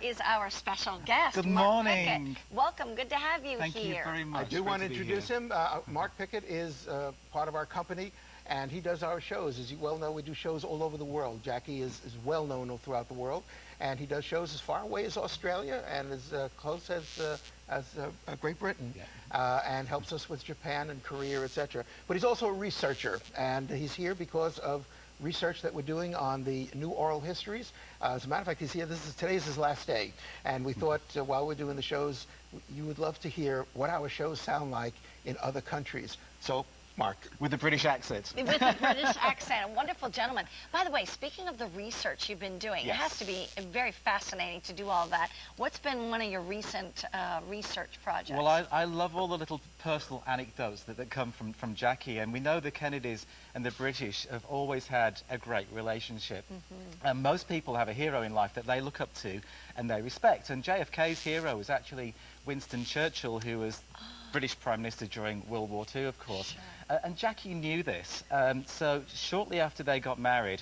is our special guest. Good Mark morning. Pickett. Welcome. Good to have you Thank here. you very much. I do want to introduce him. Mark Pickett is part of our company, and he does our shows. As you well know, we do shows all over the world. Jackie is well known all throughout the world, and he does shows as far away as Australia and as close as Great Britain, and helps us with Japan and Korea, etc. But he's also a researcher, and he's here because of research that we're doing on the new oral histories. As a matter of fact, he's here. Today's his last day, and we thought while we're doing the shows, you would love to hear what our shows sound like in other countries. So, Mark. With the British accent. With the British accent. A wonderful gentleman. By the way, speaking of the research you've been doing, It has to be very fascinating to do all that. What's been one of your recent research projects? Well, I love all the little personal anecdotes that come from Jackie, and we know the Kennedys and the British have always had a great relationship. And most people have a hero in life that they look up to and they respect. And JFK's hero was actually Winston Churchill, who was British Prime Minister during World War II, of course. And Jackie knew this. So shortly after they got married,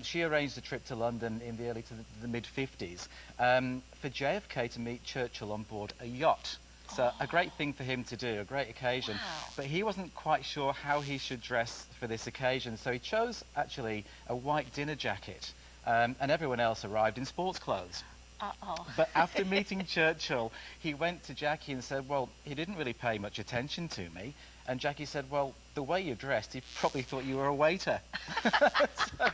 she arranged a trip to London in the early to the mid-50s for JFK to meet Churchill on board a yacht. So a great thing for him to do, a great occasion. Wow. But he wasn't quite sure how he should dress for this occasion, so he chose actually a white dinner jacket, and everyone else arrived in sports clothes. But after meeting Churchill, he went to Jackie and said, well, he didn't really pay much attention to me. And Jackie said, well, the way you're dressed, he probably thought you were a waiter. So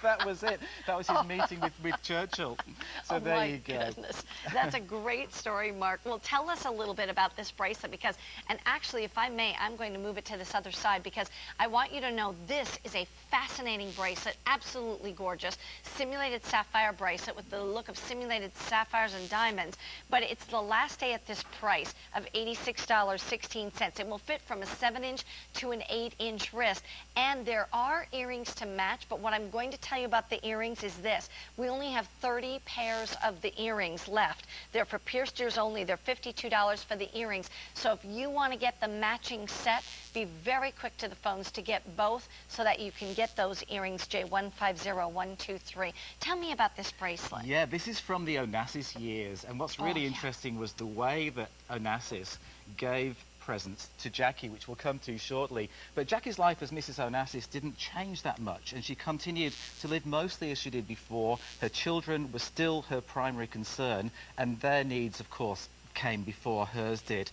that was it. That was his meeting with Churchill. So there you go. Goodness. That's a great story, Mark. Well, tell us a little bit about this bracelet because, and actually, if I may, I'm going to move it to this other side because I want you to know this is a fascinating bracelet, absolutely gorgeous, simulated sapphire bracelet with the look of simulated sapphires and diamonds, but it's the last day at this price of $86.16. It will fit from a 7-inch to an 8-inch wrist, and there are earrings to match, but what I'm going to tell you about the earrings is this. We only have 30 pairs of the earrings left. They're for pierced ears only. They're $52 for the earrings. So if you want to get the matching set, be very quick to the phones to get both so that you can get those earrings, J150123. Tell me about this bracelet. Yeah, this is from the Onassis years, and what's really interesting was the way that Onassis gave presents to Jackie, which we'll come to shortly. But Jackie's life as Mrs. Onassis didn't change that much, and she continued to live mostly as she did before. Her children were still her primary concern, and their needs, of course, came before hers did.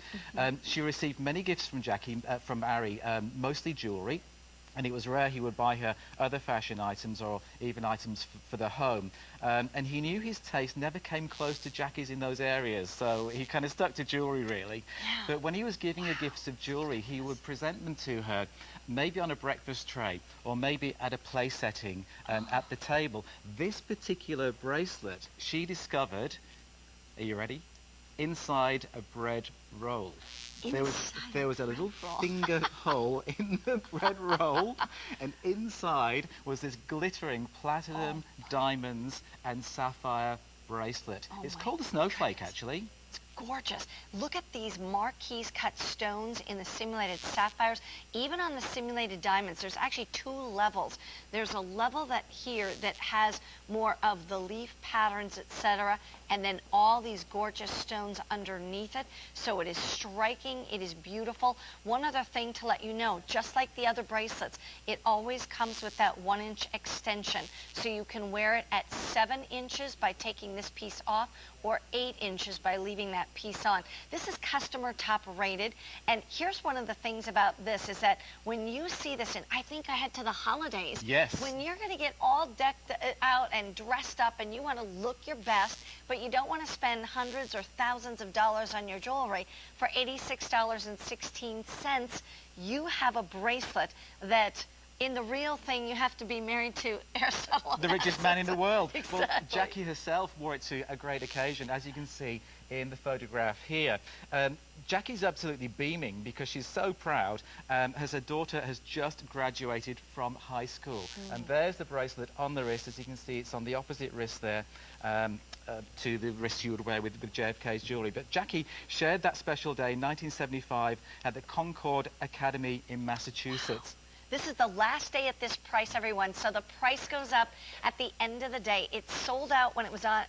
She received many gifts from Jackie, from Harry, mostly jewellery. And it was rare he would buy her other fashion items or even items for the home. And he knew his taste never came close to Jackie's in those areas, so he kind of stuck to jewellery, really. But when he was giving her gifts of jewellery, he would present them to her, maybe on a breakfast tray, or maybe at a play setting at the table. This particular bracelet, she discovered, are you ready? Inside a bread roll. There was a little finger hole in the bread roll, and inside was this glittering platinum, diamonds, and sapphire bracelet. It's called a snowflake, actually. Gorgeous. Look at these marquise cut stones in the simulated sapphires. Even on the simulated diamonds, there's actually 2 levels. There's a level here that has more of the leaf patterns, etc., and then all these gorgeous stones underneath it. So it is striking, it is beautiful. One other thing to let you know, just like the other bracelets, it always comes with that 1-inch extension. So you can wear it at 7 inches by taking this piece off, or 8 inches by leaving that piece on. This is customer top rated, and here's one of the things about this is that when you see this, and I think ahead to the holidays, when you're going to get all decked out and dressed up and you want to look your best, but you don't want to spend hundreds or thousands of dollars on your jewelry, for $86.16, you have a bracelet that in the real thing, you have to be married to Aristotle. The richest man in the world. Exactly. Well, Jackie herself wore it to a great occasion, as you can see in the photograph here. Jackie's absolutely beaming because she's so proud as her daughter has just graduated from high school. And there's the bracelet on the wrist. As you can see, it's on the opposite wrist there to the wrist you would wear with JFK's jewellery. But Jackie shared that special day in 1975 at the Concord Academy in Massachusetts. This is the last day at this price, everyone. So the price goes up at the end of the day. It sold out when it was on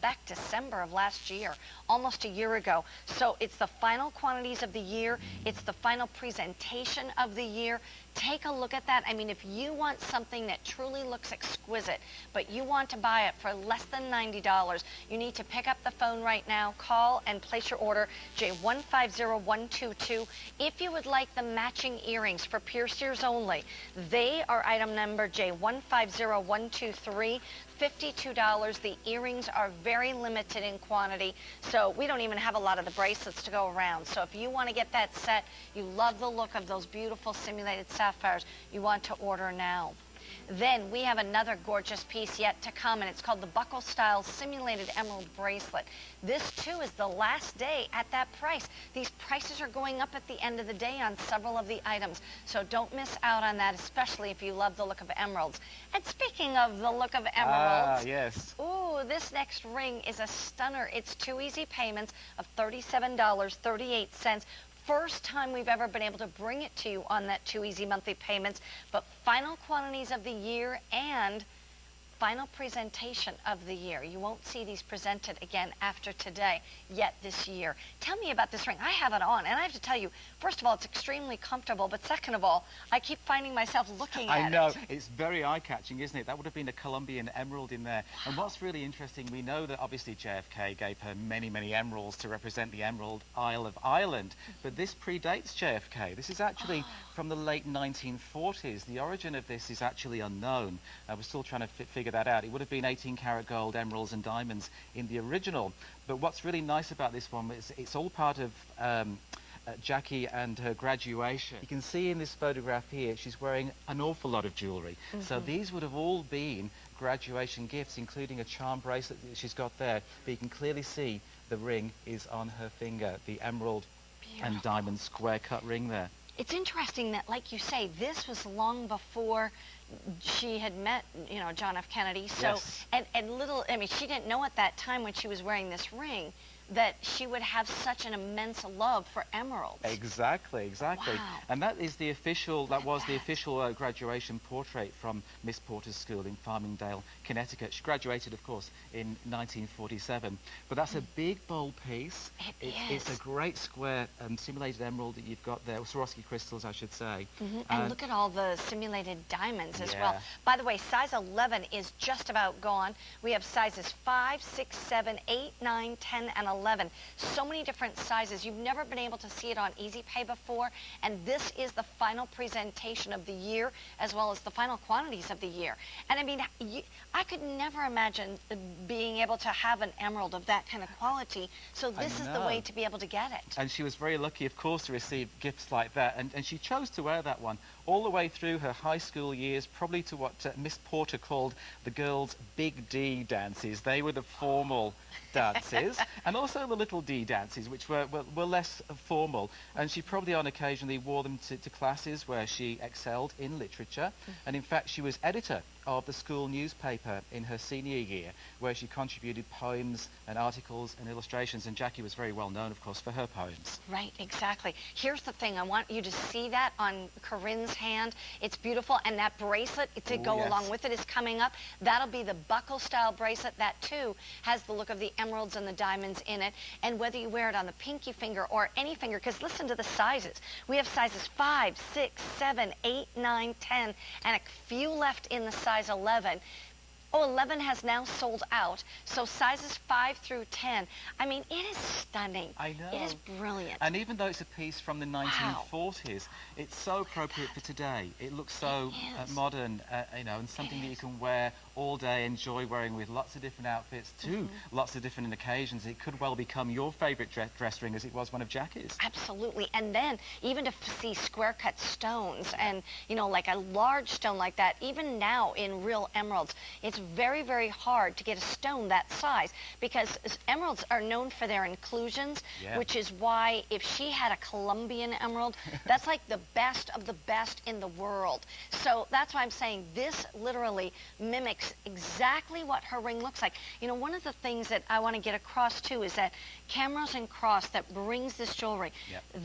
back December of last year, almost a year ago. So it's the final quantities of the year. It's the final presentation of the year. Take a look at that. I mean, if you want something that truly looks exquisite, but you want to buy it for less than $90, you need to pick up the phone right now, call and place your order, J150122. If you would like the matching earrings for piercers only, they are item number J150123. $52. The earrings are very limited in quantity, so we don't even have a lot of the bracelets to go around. So if you want to get that set, you love the look of those beautiful simulated sapphires, you want to order now. Then we have another gorgeous piece yet to come, and it's called the buckle style simulated emerald bracelet. This too is the last day at that price. These prices are going up at the end of the day on several of the items, so don't miss out on that, especially if you love the look of emeralds. And speaking of the look of emeralds, yes. Ooh, this next ring is a stunner. It's 2 easy payments of $37.38. First time we've ever been able to bring it to you on that 2 easy monthly payments, but final quantities of the year and final presentation of the year. You won't see these presented again after today yet this year. Tell me about this ring. I have it on, and I have to tell you, first of all, it's extremely comfortable, but second of all, I keep finding myself looking at it. I know. It's very eye-catching, isn't it? That would have been a Colombian emerald in there. Wow. And what's really interesting, we know that obviously JFK gave her many, many emeralds to represent the Emerald Isle of Ireland, but this predates JFK. This is actually from the late 1940s. The origin of this is actually unknown. We're still trying to figure that out. It would have been 18-karat gold, emeralds and diamonds in the original. But what's really nice about this one is it's all part of Jackie and her graduation. You can see in this photograph here, she's wearing an awful lot of jewellery. So these would have all been graduation gifts, including a charm bracelet that she's got there. But you can clearly see the ring is on her finger, the emerald and diamond square cut ring there. It's interesting that, like you say, this was long before she had met, you know, John F. Kennedy. So, yes. and little, I mean, she didn't know at that time when she was wearing this ring that she would have such an immense love for emeralds. Exactly. Wow. And that is the official, that was the official graduation portrait from Miss Porter's school in Farmingdale, Connecticut. She graduated, of course, in 1947. But that's a big, bold piece. It's a great square simulated emerald that you've got there, Swarovski crystals, I should say. And look at all the simulated diamonds as well. By the way, size 11 is just about gone. We have sizes 5, 6, 7, 8, 9, 10, and 11. So many different sizes. You've never been able to see it on Easy Pay before, and this is the final presentation of the year as well as the final quantities of the year. And I mean, I could never imagine being able to have an emerald of that kind of quality, so this is the way to be able to get it. And she was very lucky, of course, to receive gifts like that, and she chose to wear that one all the way through her high school years, probably to what Miss Porter called the girls' Big D dances. They were the formal dances, and also the little D dances, which were less formal. And she probably on occasionally wore them to classes where she excelled in literature. And in fact, she was editor of the school newspaper in her senior year, where she contributed poems and articles and illustrations. And Jackie was very well known, of course, for her poems. Right, exactly. Here's the thing. I want you to see that on Corinne's hand. It's beautiful. And that bracelet to go along with it is coming up. That'll be the buckle style bracelet. That too has the look of the emeralds and the diamonds in it. And whether you wear it on the pinky finger or any finger, because listen to the sizes. We have sizes 5, 6, 7, 8, 9, 10, and a few left in the size 11. 11 has now sold out, so sizes 5 through 10. I mean, it is stunning. I know. It is brilliant. And even though it's a piece from the 1940s, it's so appropriate for today. It looks so modern, you know, and something that you can wear all day, enjoy wearing with lots of different outfits too, lots of different occasions. It could well become your favorite dress ring as it was one of Jackie's. Absolutely. And then even to see square cut stones and, you know, like a large stone like that, even now in real emeralds, it's very, very hard to get a stone that size because emeralds are known for their inclusions, which is why if she had a Colombian emerald, that's like the best of the best in the world. So that's why I'm saying this literally mimics exactly what her ring looks like. You know, one of the things that I want to get across too is that Camrose and Cross that brings this jewelry,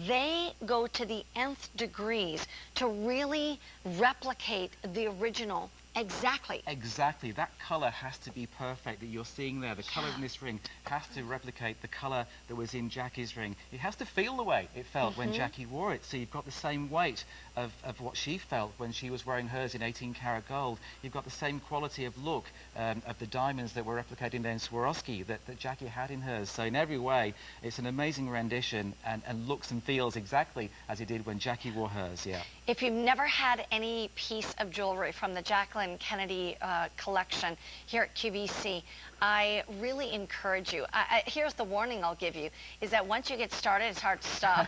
they go to the nth degrees to really replicate the original. Exactly. Exactly. That colour has to be perfect that you're seeing there. The colour in this ring has to replicate the colour that was in Jackie's ring. It has to feel the way it felt when Jackie wore it. So you've got the same weight of what she felt when she was wearing hers in 18 karat gold. You've got the same quality of look of the diamonds that were replicated in Swarovski that Jackie had in hers. So in every way, it's an amazing rendition and looks and feels exactly as it did when Jackie wore hers, If you've never had any piece of jewelry from the Jacqueline Kennedy collection here at QVC, I really encourage you. Here's the warning I'll give you, is that once you get started, it's hard to stop.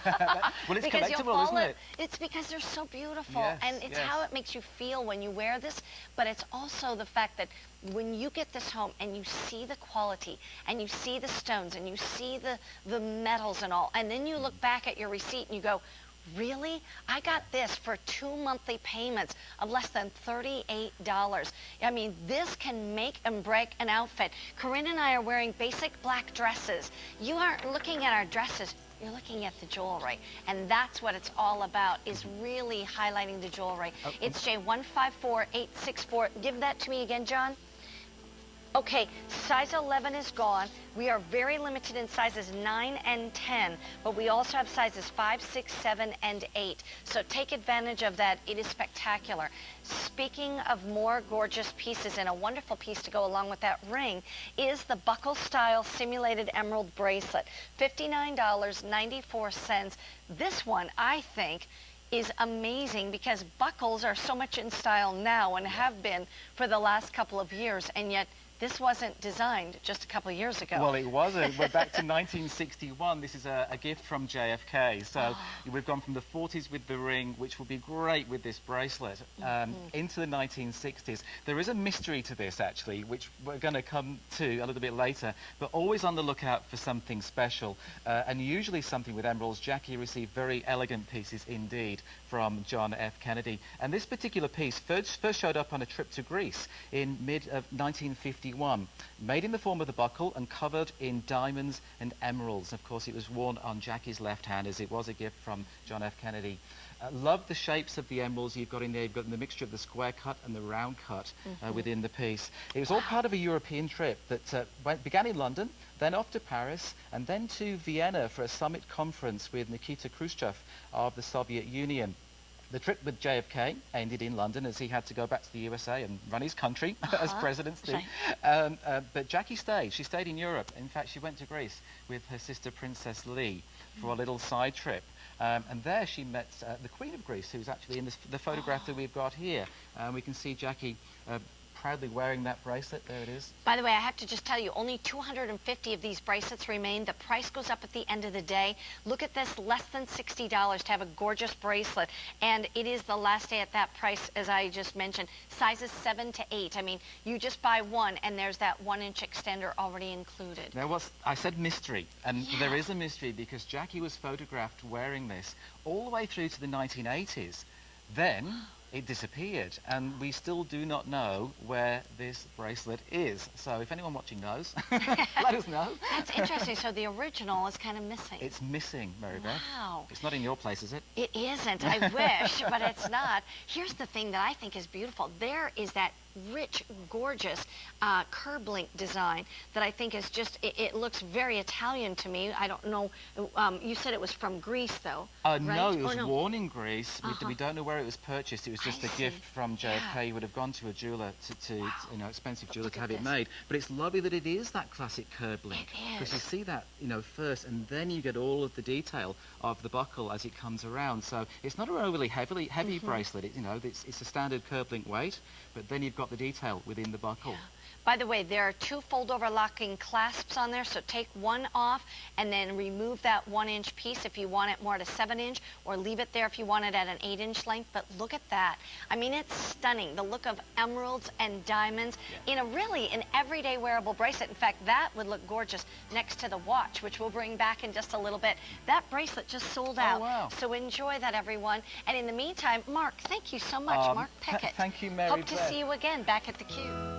Well, it's collectible, isn't it? It's because they're so beautiful, and it's how it makes you feel when you wear this, but it's also the fact that when you get this home and you see the quality, and you see the stones, and you see the metals and all, and then you look back at your receipt and you go, really? I got this for 2 monthly payments of less than $38. I mean, this can make and break an outfit. Corinne and I are wearing basic black dresses. You aren't looking at our dresses. You're looking at the jewelry, and that's what it's all about, is really highlighting the jewelry. It's J154864. Give that to me again, John. Okay, size 11 is gone. We are very limited in sizes 9 and 10, but we also have sizes 5, 6, 7, and 8. So take advantage of that. It is spectacular. Speaking of more gorgeous pieces, and a wonderful piece to go along with that ring is the buckle-style simulated emerald bracelet. $59.94. This one, I think, is amazing because buckles are so much in style now and have been for the last couple of years, and yet this wasn't designed just a couple of years ago. Well, it wasn't. We're back to 1961. This is a gift from JFK. So we've gone from the 40s with the ring, which will be great with this bracelet, into the 1960s. There is a mystery to this, actually, which we're going to come to a little bit later, but always on the lookout for something special. And usually something with emeralds. Jackie received very elegant pieces indeed from John F. Kennedy. And this particular piece first showed up on a trip to Greece in mid of 1951. Made in the form of the buckle and covered in diamonds and emeralds. Of course, it was worn on Jackie's left hand as it was a gift from John F. Kennedy. Love the shapes of the emeralds you've got in there. You've got the mixture of the square cut and the round cut within the piece. It was all part of a European trip that began in London, then off to Paris, and then to Vienna for a summit conference with Nikita Khrushchev of the Soviet Union. The trip with JFK ended in London as he had to go back to the USA and run his country, as presidents do. But Jackie stayed. She stayed in Europe. In fact, she went to Greece with her sister Princess Lee for a little side trip. And there she met the Queen of Greece, who's actually in the photograph that we've got here. We can see Jackie proudly wearing that bracelet. There it is. By the way, I have to just tell you, only 250 of these bracelets remain. The price goes up at the end of the day. Look at this, less than $60 to have a gorgeous bracelet. And it is the last day at that price, as I just mentioned. Sizes 7 to 8. I mean, you just buy one, and there's that 1-inch extender already included. Now, I said mystery, and there is a mystery because Jackie was photographed wearing this all the way through to the 1980s. Then it disappeared, and we still do not know where this bracelet is. So if anyone watching knows, let us know. That's interesting. So the original is kind of missing. It's missing, Mary Beth. Wow. It's not in your place, is it? It isn't. I wish, but it's not. Here's the thing that I think is beautiful. There is that rich, gorgeous curb link design that I think is just, it looks very Italian to me. I don't know, you said it was from Greece though, right? No, it was worn in Greece. We don't know where it was purchased. It was just a gift from JFK. You would have gone to a jeweler, you know, expensive jeweler to have it made. But it's lovely that it is that classic curb link. Because you see that, you know, first, and then you get all of the detail of the buckle as it comes around. So it's not a overly heavy bracelet. You know, it's a standard curb link weight, but then you've got got the detail within the buckle. By the way, there are 2 fold-over locking clasps on there, so take one off and then remove that 1-inch piece if you want it more at a 7-inch, or leave it there if you want it at an 8-inch length. But look at that. I mean, it's stunning. The look of emeralds and diamonds in a really an everyday wearable bracelet. In fact, that would look gorgeous next to the watch, which we'll bring back in just a little bit. That bracelet just sold out. Oh, wow. So enjoy that, everyone. And in the meantime, Mark, thank you so much. Mark Pickett. Thank you, Mary. Hope to see you again back at the Cube.